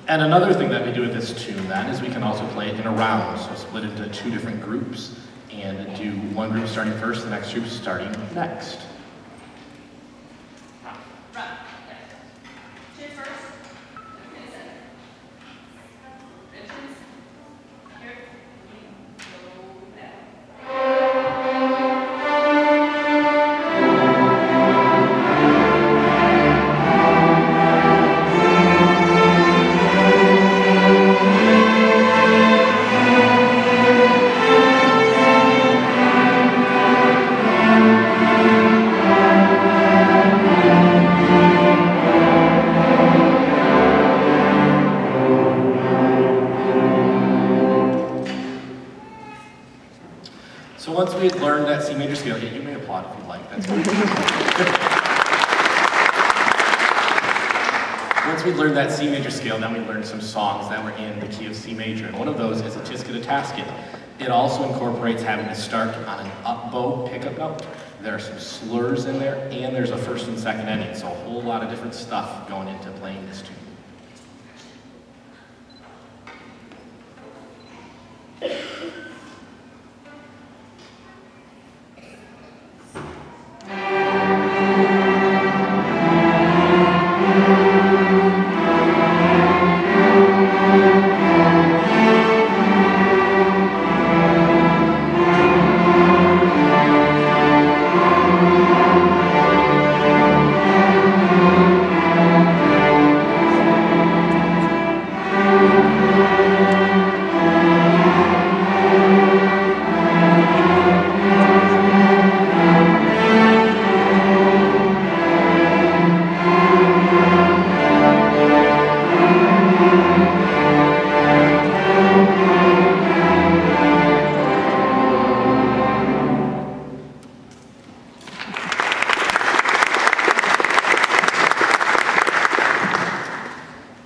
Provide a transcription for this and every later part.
And another thing that we do with this tune then is we can also play it in a round, so split into 2 different groups and do one group starting first, the next group starting next. So once we had learned that C major scale, you may applaud if you'd like, that's fine. Once we learned that C major scale, then we learned some songs that were in the key of C major, and one of those is a Tisket a Tasket. It also incorporates having to start on an up bow pickup note. There are some slurs in there, and there's a first and second ending, so a whole lot of different stuff going into playing this tune.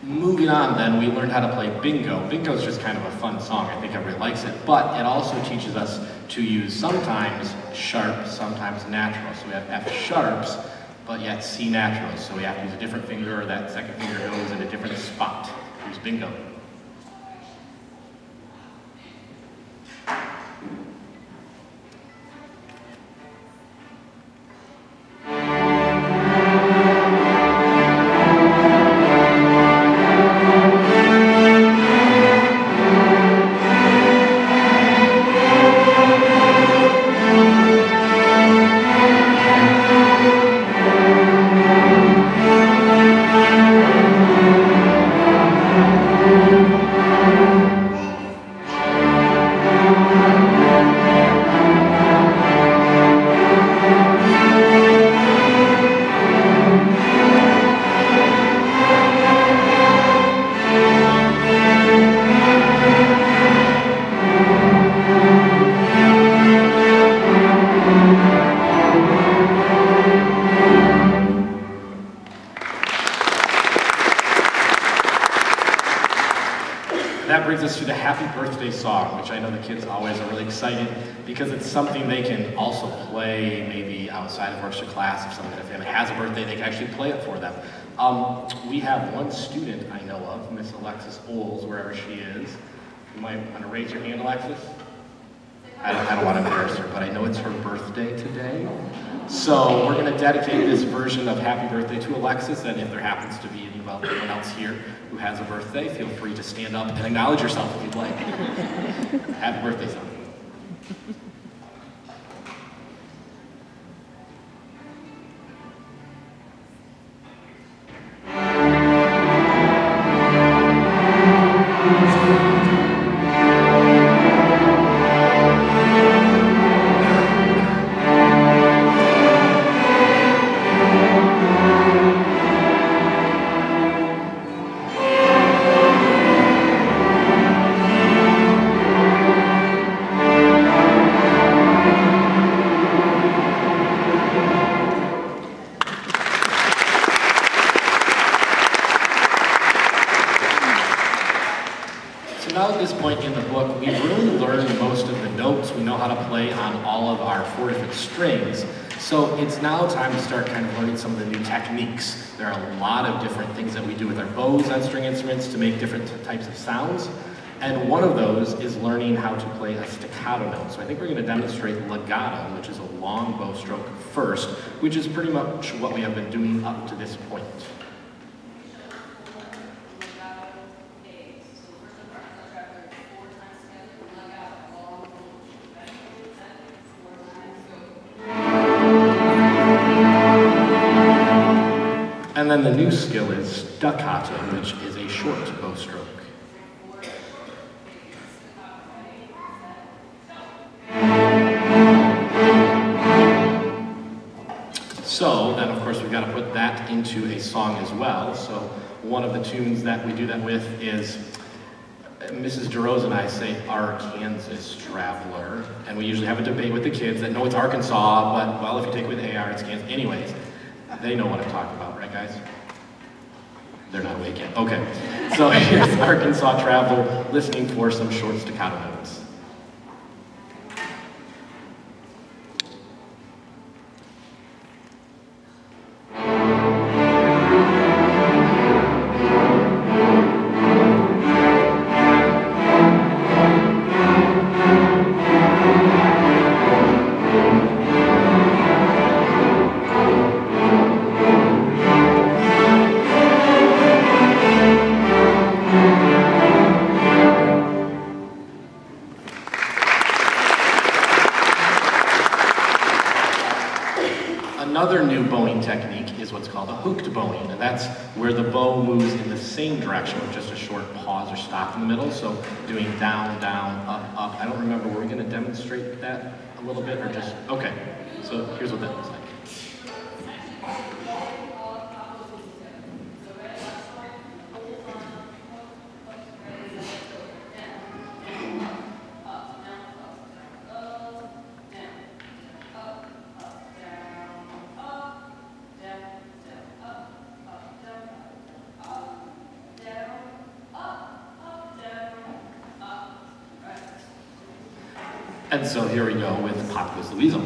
Moving on then, we learned how to play bingo. Bingo is just kind of a fun song. I think everybody likes it, but it also teaches us to use sometimes sharp, sometimes natural. So we have F sharps, but yet C naturals. So we have to use a different finger, or that second finger goes in a different spot. Use bingo. That brings us to the happy birthday song, which I know the kids always are really excited because it's something they can also play maybe outside of orchestra class. If someone in a family has a birthday, they can actually play it for them. We have one student I know of, Miss Alexis Oles, wherever she is. You might want to raise your hand, Alexis. I don't want to embarrass her, but I know it's her birthday today. So we're going to dedicate this version of Happy Birthday to Alexis, and if there happens to be anyone else here who has a birthday, feel free to stand up and acknowledge yourself if you'd like. Happy birthday, son. Now at this point in the book, we've really learned most of the notes. We know how to play on all of our 4 different strings. So it's now time to start kind of learning some of the new techniques. There are a lot of different things that we do with our bows on string instruments to make different types of sounds. And one of those is learning how to play a staccato note. So I think we're going to demonstrate legato, which is a long bow stroke first, which is pretty much what we have been doing up to this point. And then the new skill is staccato, which is a short bow stroke. So then, of course, we've got to put that into a song as well. So one of the tunes that we do that with is Mrs. DeRose and I say Arkansas Traveler, and we usually have a debate with the kids that know it's Arkansas, but well, if you take away the AR, it's Kansas. Anyways, they know what I'm talking about, right, guys? They're not awake yet. Okay, so here's Arkansas Traveler, listening for some short staccato notes. Another new bowing technique is what's called a hooked bowing, and that's where the bow moves in the same direction with just a short pause or stop in the middle. So doing down, down, up, up. I don't remember, were we going to demonstrate that a little bit or just, okay. So here's what that looks like. And so here we go with Pop Goes the Weasel.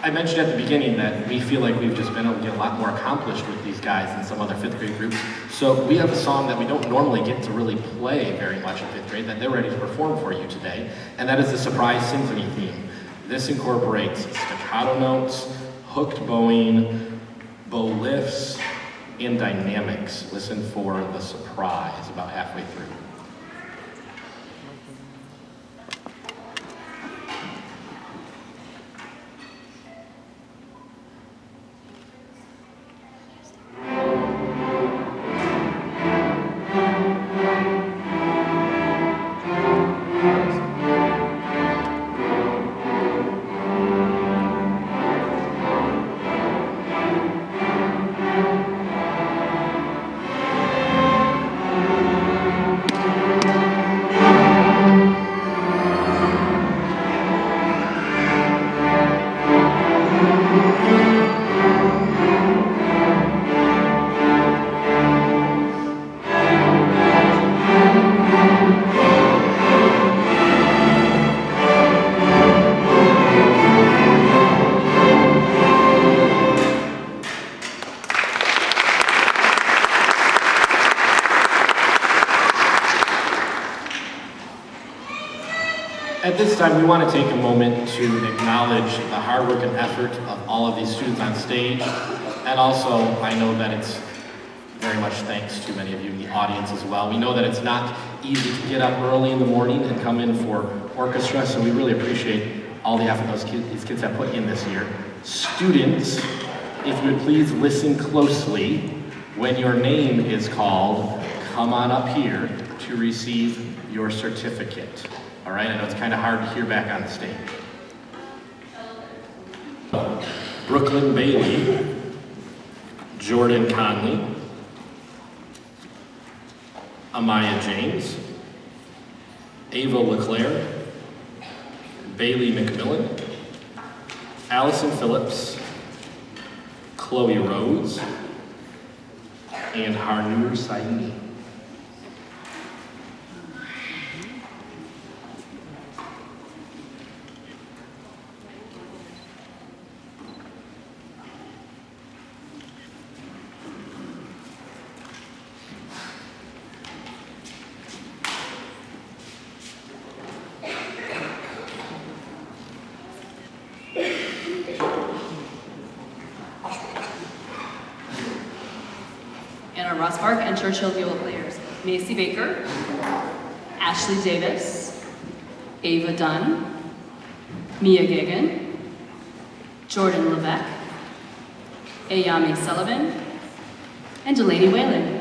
I mentioned at the beginning that we feel like we've just been able to get a lot more accomplished with these guys than some other fifth grade groups. So we have a song that we don't normally get to really play very much in fifth grade that they're ready to perform for you today, and that is the Surprise Symphony theme. This incorporates staccato notes, hooked bowing, bow lifts, and dynamics. Listen for the surprise about halfway through. At this time, we want to take a moment to acknowledge the hard work and effort of all of these students on stage. And also, I know that it's very much thanks to many of you in the audience as well. We know that it's not easy to get up early in the morning and come in for orchestra, so we really appreciate all the effort these kids have put in this year. Students, if you would please listen closely. When your name is called, come on up here to receive your certificate. All right, I know it's kind of hard to hear back on the stage. Brooklyn Bailey, Jordan Conley, Amaya James, Ava LeClaire, Bailey McMillan, Allison Phillips, Chloe Rhodes, and Harnoor Saini. Anna Rosbark and Churchill viola players, Macy Baker, Ashley Davis, Ava Dunn, Mia Gagan, Jordan Levesque, Ayami Sullivan, and Delaney Whalen.